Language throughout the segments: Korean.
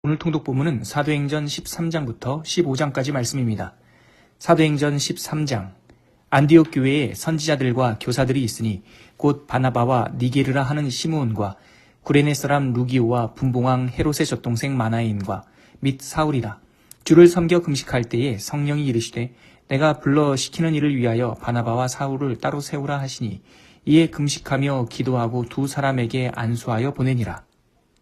오늘 통독 본문은 사도행전 13장부터 15장까지 말씀입니다. 사도행전 13장 안디옥 교회에 선지자들과 교사들이 있으니 곧 바나바와 니게르라 하는 시므온과 구레네 사람 루기오와 분봉왕 헤롯의 젖동생 마나인과 및 사울이라. 주를 섬겨 금식할 때에 성령이 이르시되 내가 불러 시키는 일을 위하여 바나바와 사울을 따로 세우라 하시니 이에 금식하며 기도하고 두 사람에게 안수하여 보내니라.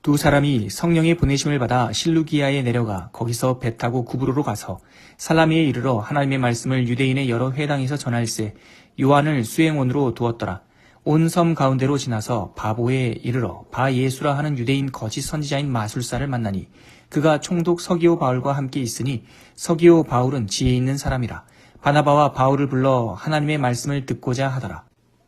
두 사람이 성령의 보내심을 받아 실루기아에 내려가 거기서 배 타고 구브로로 가서 살라미에 이르러 하나님의 말씀을 유대인의 여러 회당에서 전할세 요한을 수행원으로 두었더라. 온 섬 가운데로 지나서 바보에 이르러 바예수라 하는 유대인 거짓 선지자인 마술사를 만나니 그가 총독 서기오 바울과 함께 있으니 서기오 바울은 지혜 있는 사람이라. 바나바와 바울을 불러 하나님의 말씀을 듣고자 하더라.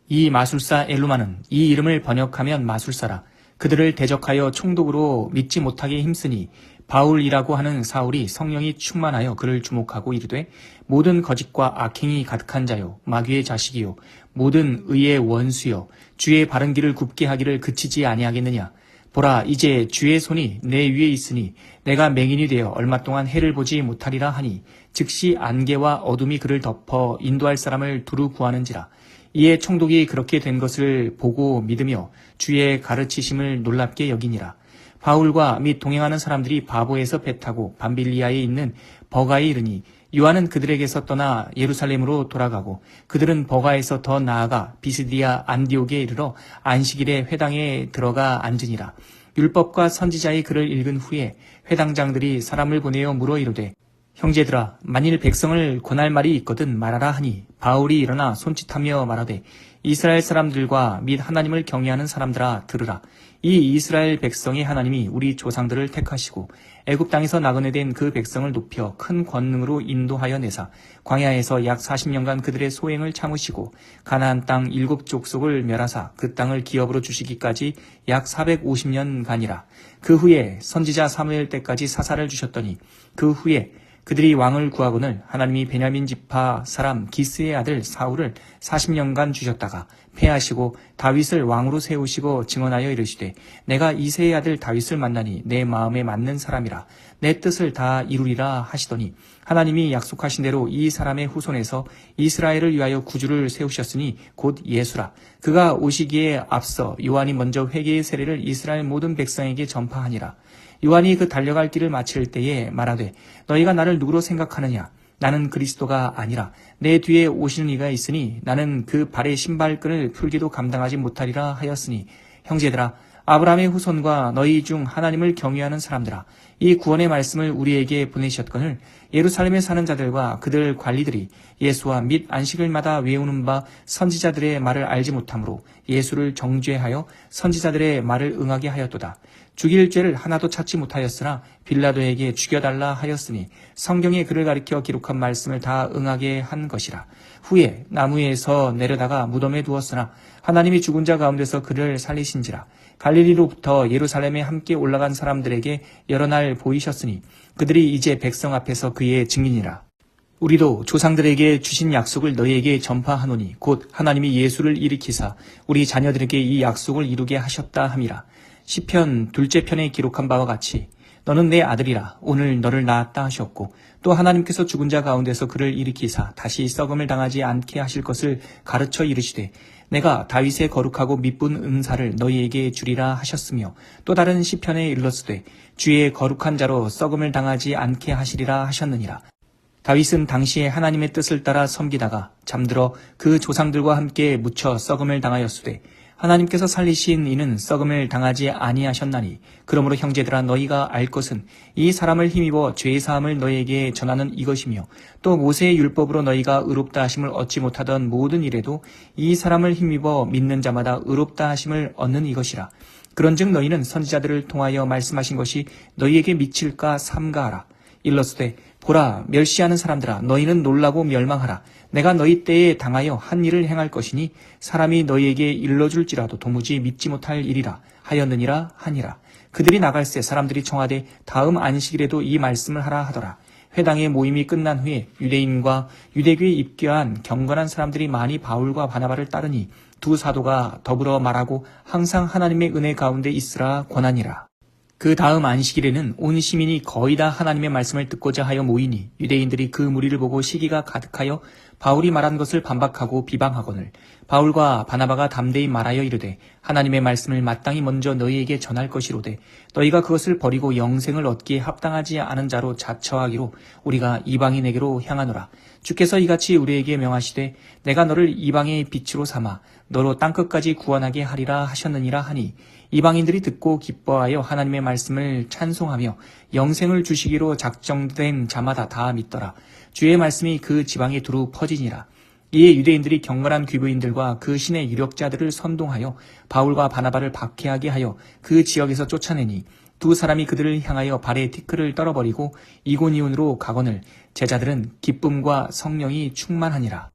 이 마술사 엘루마는 이 이름을 번역하면 마술사라. 그들을 대적하여 총독으로 믿지 못하게 힘쓰니 바울이라고 하는 사울이 성령이 충만하여 그를 주목하고 이르되 모든 거짓과 악행이 가득한 자요 마귀의 자식이요 모든 의의 원수요 주의 바른 길을 굽게 하기를 그치지 아니하겠느냐. 보라 이제 주의 손이 내 위에 있으니 내가 맹인이 되어 얼마 동안 해를 보지 못하리라 하니 즉시 안개와 어둠이 그를 덮어 인도할 사람을 두루 구하는지라. 이에 총독이 그렇게 된 것을 보고 믿으며 주의 가르치심을 놀랍게 여기니라. 바울과 및 동행하는 사람들이 바보에서 배 타고 밤빌리아에 있는 버가에 이르니 요한은 그들에게서 떠나 예루살렘으로 돌아가고 그들은 버가에서 더 나아가 비스디아 안디옥에 이르러 안식일에 회당에 들어가 앉으니라. 율법과 선지자의 글을 읽은 후에 회당장들이 사람을 보내어 물어 이르되 형제들아 만일 백성을 권할 말이 있거든 말하라 하니 바울이 일어나 손짓하며 말하되 이스라엘 사람들과 및 하나님을 경외하는 사람들아 들으라. 이 이스라엘 백성의 하나님이 우리 조상들을 택하시고 애굽 땅에서 나그네된 그 백성을 높여 큰 권능으로 인도하여 내사 광야에서 약 40년간 그들의 소행을 참으시고 가나안 땅 7족속을 멸하사 그 땅을 기업으로 주시기까지 약 450년간이라. 그 후에 선지자 사무엘 때까지 사사를 주셨더니 그 후에 그들이 왕을 구하거늘 하나님이 베냐민 지파 사람 기스의 아들 사울을 40년간 주셨다가 패하시고 다윗을 왕으로 세우시고 증언하여 이르시되 내가 이새의 아들 다윗을 만나니 내 마음에 맞는 사람이라 내 뜻을 다 이루리라 하시더니 하나님이 약속하신 대로 이 사람의 후손에서 이스라엘을 위하여 구주를 세우셨으니 곧 예수라. 그가 오시기에 앞서 요한이 먼저 회개의 세례를 이스라엘 모든 백성에게 전파하니라. 요한이 그 달려갈 길을 마칠 때에 말하되 너희가 나를 누구로 생각하느냐. 나는 그리스도가 아니라 내 뒤에 오시는 이가 있으니 나는 그 발의 신발끈을 풀기도 감당하지 못하리라 하였으니 형제들아 아브라함의 후손과 너희 중 하나님을 경외하는 사람들아 이 구원의 말씀을 우리에게 보내셨거늘 예루살렘에 사는 자들과 그들 관리들이 예수와 및 안식일마다 외우는 바 선지자들의 말을 알지 못하므로 예수를 정죄하여 선지자들의 말을 응하게 하였도다. 죽일 죄를 하나도 찾지 못하였으나 빌라도에게 죽여달라 하였으니 성경에 그를 가리켜 기록한 말씀을 다 응하게 한 것이라. 후에 나무에서 내려다가 무덤에 두었으나 하나님이 죽은 자 가운데서 그를 살리신지라. 갈릴리로부터 예루살렘에 함께 올라간 사람들에게 여러 날 보이셨으니 그들이 이제 백성 앞에서 그의 증인이라. 우리도 조상들에게 주신 약속을 너희에게 전파하노니 곧 하나님이 예수를 일으키사 우리 자녀들에게 이 약속을 이루게 하셨다 함이라. 시편 둘째 편에 기록한 바와 같이 너는 내 아들이라 오늘 너를 낳았다 하셨고 또 하나님께서 죽은 자 가운데서 그를 일으키사 다시 썩음을 당하지 않게 하실 것을 가르쳐 이르시되 내가 다윗의 거룩하고 미쁜 은사를 너희에게 주리라 하셨으며 또 다른 시편에 일렀으되 주의 거룩한 자로 썩음을 당하지 않게 하시리라 하셨느니라. 다윗은 당시에 하나님의 뜻을 따라 섬기다가 잠들어 그 조상들과 함께 묻혀 썩음을 당하였으되 하나님께서 살리신 이는 썩음을 당하지 아니하셨나니 그러므로 형제들아 너희가 알 것은 이 사람을 힘입어 죄의 사함을 너희에게 전하는 이것이며 또 모세의 율법으로 너희가 의롭다 하심을 얻지 못하던 모든 일에도 이 사람을 힘입어 믿는 자마다 의롭다 하심을 얻는 이것이라. 그런즉 너희는 선지자들을 통하여 말씀하신 것이 너희에게 미칠까 삼가하라. 일러스되 보라 멸시하는 사람들아 너희는 놀라고 멸망하라. 내가 너희 때에 당하여 한 일을 행할 것이니 사람이 너희에게 일러줄지라도 도무지 믿지 못할 일이라 하였느니라 하니라. 그들이 나갈새 사람들이 청하되 다음 안식일에도 이 말씀을 하라 하더라. 회당의 모임이 끝난 후에 유대인과 유대교에 입교한 경건한 사람들이 많이 바울과 바나바를 따르니 두 사도가 더불어 말하고 항상 하나님의 은혜 가운데 있으라 권하니라. 그 다음 안식일에는 온 시민이 거의 다 하나님의 말씀을 듣고자 하여 모이니 유대인들이 그 무리를 보고 시기가 가득하여 바울이 말한 것을 반박하고 비방하거늘 바울과 바나바가 담대히 말하여 이르되 하나님의 말씀을 마땅히 먼저 너희에게 전할 것이로되 너희가 그것을 버리고 영생을 얻기에 합당하지 않은 자로 자처하기로 우리가 이방인에게로 향하노라. 주께서 이같이 우리에게 명하시되 내가 너를 이방의 빛으로 삼아 너로 땅끝까지 구원하게 하리라 하셨느니라 하니 이방인들이 듣고 기뻐하여 하나님의 말씀을 찬송하며 영생을 주시기로 작정된 자마다 다 믿더라. 주의 말씀이 그 지방에 두루 퍼지니라. 이에 유대인들이 경건한 귀부인들과 그 신의 유력자들을 선동하여 바울과 바나바를 박해하게 하여 그 지역에서 쫓아내니 두 사람이 그들을 향하여 발에 티끌을 떨어버리고 이고니온으로 가거늘 제자들은 기쁨과 성령이 충만하니라.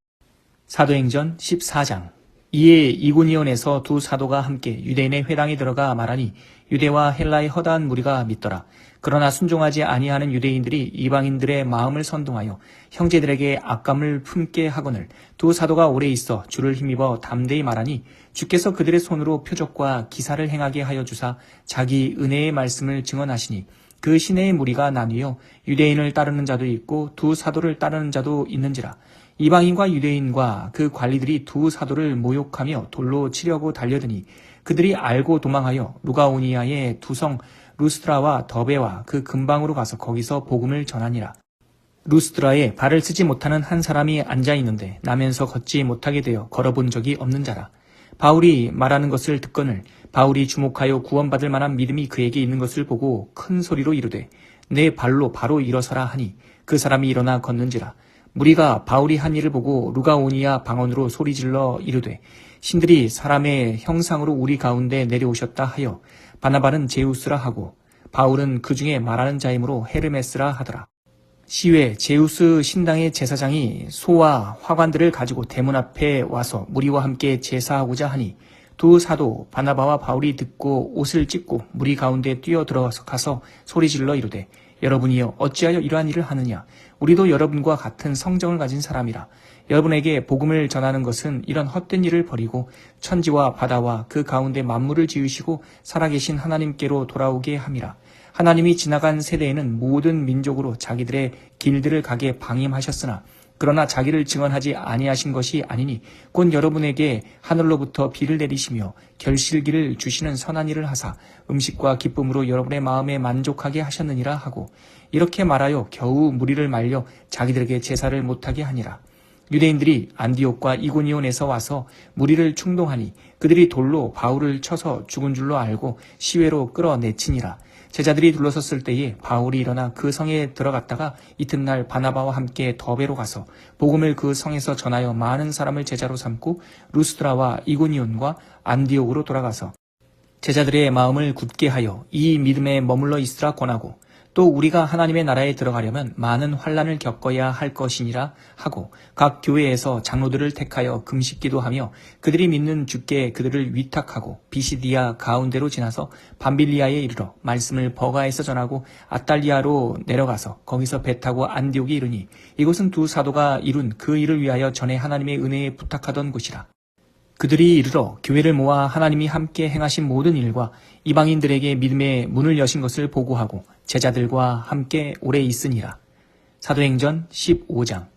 사도행전 14장. 이에 이고니온에서 두 사도가 함께 유대인의 회당에 들어가 말하니 유대와 헬라의 허다한 무리가 믿더라. 그러나 순종하지 아니하는 유대인들이 이방인들의 마음을 선동하여 형제들에게 악감을 품게 하거늘 두 사도가 오래 있어 주를 힘입어 담대히 말하니 주께서 그들의 손으로 표적과 기사를 행하게 하여 주사 자기 은혜의 말씀을 증언하시니 그 시내의 무리가 나뉘어 유대인을 따르는 자도 있고 두 사도를 따르는 자도 있는지라. 이방인과 유대인과 그 관리들이 두 사도를 모욕하며 돌로 치려고 달려드니 그들이 알고 도망하여 루가오니아의 두 성 루스드라와 더베와 그 근방으로 가서 거기서 복음을 전하니라. 루스드라에 발을 쓰지 못하는 한 사람이 앉아 있는데 나면서 걷지 못하게 되어 걸어본 적이 없는 자라. 바울이 말하는 것을 듣거늘 바울이 주목하여 구원받을 만한 믿음이 그에게 있는 것을 보고 큰 소리로 이르되 내 발로 바로 일어서라 하니 그 사람이 일어나 걷는지라. 무리가 바울이 한 일을 보고 루가오니아 방언으로 소리질러 이르되 신들이 사람의 형상으로 우리 가운데 내려오셨다 하여 바나바는 제우스라 하고 바울은 그 중에 말하는 자이므로 헤르메스라 하더라. 시외 제우스 신당의 제사장이 소와 화관들을 가지고 대문 앞에 와서 무리와 함께 제사하고자 하니 두 사도 바나바와 바울이 듣고 옷을 찢고 무리 가운데 뛰어 들어가서 소리질러 이르되 여러분이여 어찌하여 이러한 일을 하느냐. 우리도 여러분과 같은 성정을 가진 사람이라. 여러분에게 복음을 전하는 것은 이런 헛된 일을 버리고 천지와 바다와 그 가운데 만물을 지으시고 살아계신 하나님께로 돌아오게 함이라. 하나님이 지나간 세대에는 모든 민족으로 자기들의 길들을 가게 방임하셨으나 그러나 자기를 증언하지 아니하신 것이 아니니 곧 여러분에게 하늘로부터 비를 내리시며 결실기를 주시는 선한 일을 하사 음식과 기쁨으로 여러분의 마음에 만족하게 하셨느니라 하고 이렇게 말하여 겨우 무리를 말려 자기들에게 제사를 못하게 하니라. 유대인들이 안디옥과 이고니온에서 와서 무리를 충동하니 그들이 돌로 바울을 쳐서 죽은 줄로 알고 시외로 끌어내치니라. 제자들이 둘러섰을 때에 바울이 일어나 그 성에 들어갔다가 이튿날 바나바와 함께 더베로 가서 복음을 그 성에서 전하여 많은 사람을 제자로 삼고 루스드라와 이고니온과 안디옥으로 돌아가서 제자들의 마음을 굳게 하여 이 믿음에 머물러 있으라 권하고 또 우리가 하나님의 나라에 들어가려면 많은 환난을 겪어야 할 것이니라 하고 각 교회에서 장로들을 택하여 금식기도하며 그들이 믿는 주께 그들을 위탁하고 비시디아 가운데로 지나서 밤빌리아에 이르러 말씀을 버가에서 전하고 아탈리아로 내려가서 거기서 배 타고 안디옥에 이르니 이곳은 두 사도가 이룬 그 일을 위하여 전에 하나님의 은혜에 부탁하던 곳이라. 그들이 이르러 교회를 모아 하나님이 함께 행하신 모든 일과 이방인들에게 믿음의 문을 여신 것을 보고하고 제자들과 함께 오래 있으니라. 사도행전 15장.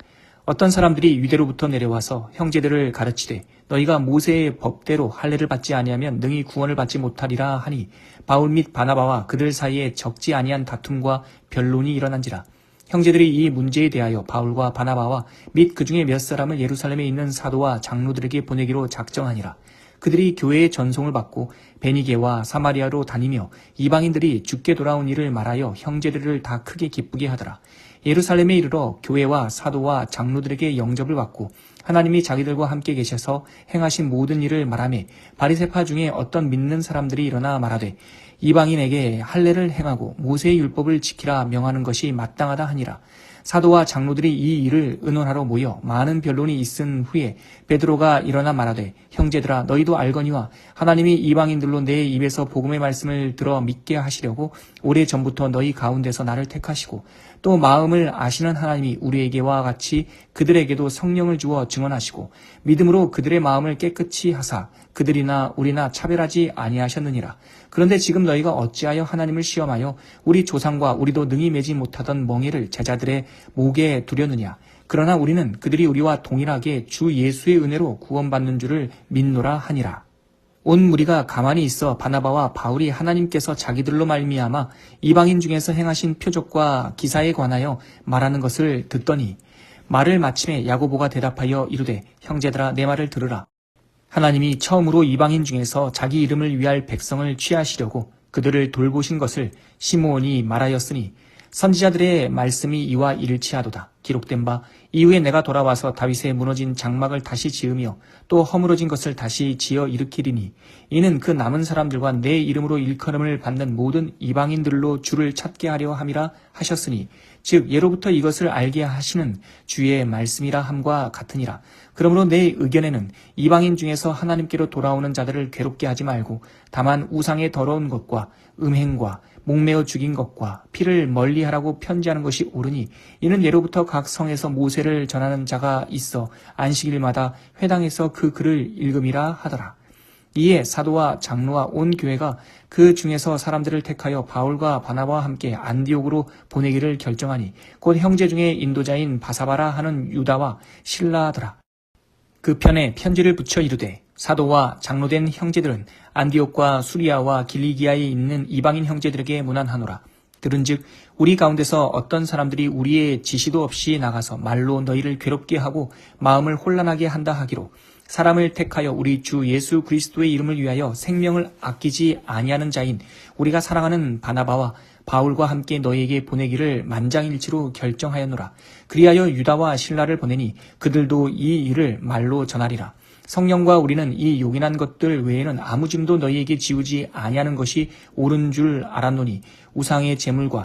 어떤 사람들이 유대로부터 내려와서 형제들을 가르치되 너희가 모세의 법대로 할례를 받지 아니하면 능히 구원을 받지 못하리라 하니 바울 및 바나바와 그들 사이에 적지 아니한 다툼과 변론이 일어난지라. 형제들이 이 문제에 대하여 바울과 바나바와 및 그 중에 몇 사람을 예루살렘에 있는 사도와 장로들에게 보내기로 작정하니라. 그들이 교회의 전송을 받고 베니게와 사마리아로 다니며 이방인들이 주께 돌아온 일을 말하여 형제들을 다 크게 기쁘게 하더라. 예루살렘에 이르러 교회와 사도와 장로들에게 영접을 받고 하나님이 자기들과 함께 계셔서 행하신 모든 일을 말하며 바리새파 중에 어떤 믿는 사람들이 일어나 말하되 이방인에게 할례를 행하고 모세의 율법을 지키라 명하는 것이 마땅하다 하니라. 사도와 장로들이 이 일을 의논하러 모여 많은 변론이 있은 후에 베드로가 일어나 말하되 형제들아 너희도 알거니와 하나님이 이방인들로 내 입에서 복음의 말씀을 들어 믿게 하시려고 오래전부터 너희 가운데서 나를 택하시고 또 마음을 아시는 하나님이 우리에게와 같이 그들에게도 성령을 주어 증언하시고 믿음으로 그들의 마음을 깨끗이 하사 그들이나 우리나 차별하지 아니하셨느니라. 그런데 지금 너희가 어찌하여 하나님을 시험하여 우리 조상과 우리도 능히 매지 못하던 멍에를 제자들의 목에 두려느냐. 그러나 우리는 그들이 우리와 동일하게 주 예수의 은혜로 구원받는 줄을 믿노라 하니라. 온 무리가 가만히 있어 바나바와 바울이 하나님께서 자기들로 말미암아 이방인 중에서 행하신 표적과 기사에 관하여 말하는 것을 듣더니 말을 마침에 야고보가 대답하여 이르되 형제들아 내 말을 들으라. 하나님이 처음으로 이방인 중에서 자기 이름을 위할 백성을 취하시려고 그들을 돌보신 것을 시므온이 말하였으니 선지자들의 말씀이 이와 일치하도다. 기록된 바 이후에 내가 돌아와서 다윗의 무너진 장막을 다시 지으며 또 허물어진 것을 다시 지어 일으키리니 이는 그 남은 사람들과 내 이름으로 일컬음을 받는 모든 이방인들로 주를 찾게 하려 함이라 하셨으니 즉 예로부터 이것을 알게 하시는 주의 말씀이라 함과 같으니라. 그러므로 내 의견에는 이방인 중에서 하나님께로 돌아오는 자들을 괴롭게 하지 말고 다만 우상의 더러운 것과 음행과 목매어 죽인 것과 피를 멀리하라고 편지하는 것이 옳으니 이는 예로부터 각 성에서 모세를 전하는 자가 있어 안식일마다 회당에서 그 글을 읽음이라 하더라. 이에 사도와 장로와 온 교회가 그 중에서 사람들을 택하여 바울과 바나바와 함께 안디옥으로 보내기를 결정하니 곧 형제 중에 인도자인 바사바라 하는 유다와 실라더라. 그 편에 편지를 붙여 이르되 사도와 장로된 형제들은 안디옥과 수리아와 길리기아에 있는 이방인 형제들에게 문안하노라. 들은즉 우리 가운데서 어떤 사람들이 우리의 지시도 없이 나가서 말로 너희를 괴롭게 하고 마음을 혼란하게 한다 하기로 사람을 택하여 우리 주 예수 그리스도의 이름을 위하여 생명을 아끼지 아니하는 자인 우리가 사랑하는 바나바와 바울과 함께 너희에게 보내기를 만장일치로 결정하였노라. 그리하여 유다와 실라를 보내니 그들도 이 일을 말로 전하리라. 성령과 우리는 이 요긴한 것들 외에는 아무 짐도 너희에게 지우지 아니하는 것이 옳은 줄 알았노니 우상의 제물과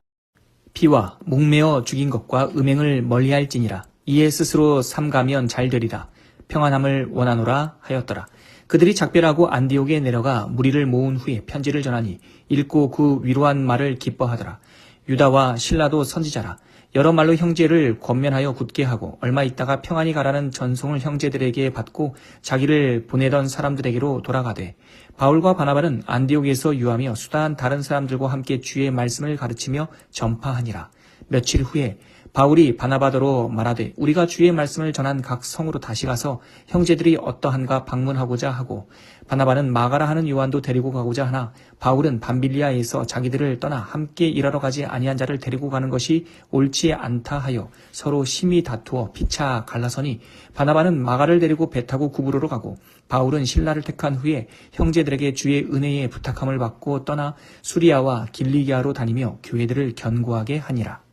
피와 목매어 죽인 것과 음행을 멀리할지니라. 이에 스스로 삼가면 잘 되리라. 평안함을 원하노라 하였더라. 그들이 작별하고 안디옥에 내려가 무리를 모은 후에 편지를 전하니 읽고 그 위로한 말을 기뻐하더라. 유다와 실라도 선지자라. 여러 말로 형제를 권면하여 굳게 하고 얼마 있다가 평안히 가라는 전송을 형제들에게 받고 자기를 보내던 사람들에게로 돌아가되 바울과 바나바는 안디옥에서 유하며 수다한 다른 사람들과 함께 주의 말씀을 가르치며 전파하니라. 며칠 후에 바울이 바나바더로 말하되 우리가 주의 말씀을 전한 각 성으로 다시 가서 형제들이 어떠한가 방문하고자 하고 바나바는 마가라 하는 요한도 데리고 가고자 하나 바울은 밤빌리아에서 자기들을 떠나 함께 일하러 가지 아니한 자를 데리고 가는 것이 옳지 않다 하여 서로 심히 다투어 피차 갈라서니 바나바는 마가를 데리고 배 타고 구브로로 가고 바울은 실라를 택한 후에 형제들에게 주의 은혜에 부탁함을 받고 떠나 수리아와 길리기아로 다니며 교회들을 견고하게 하니라.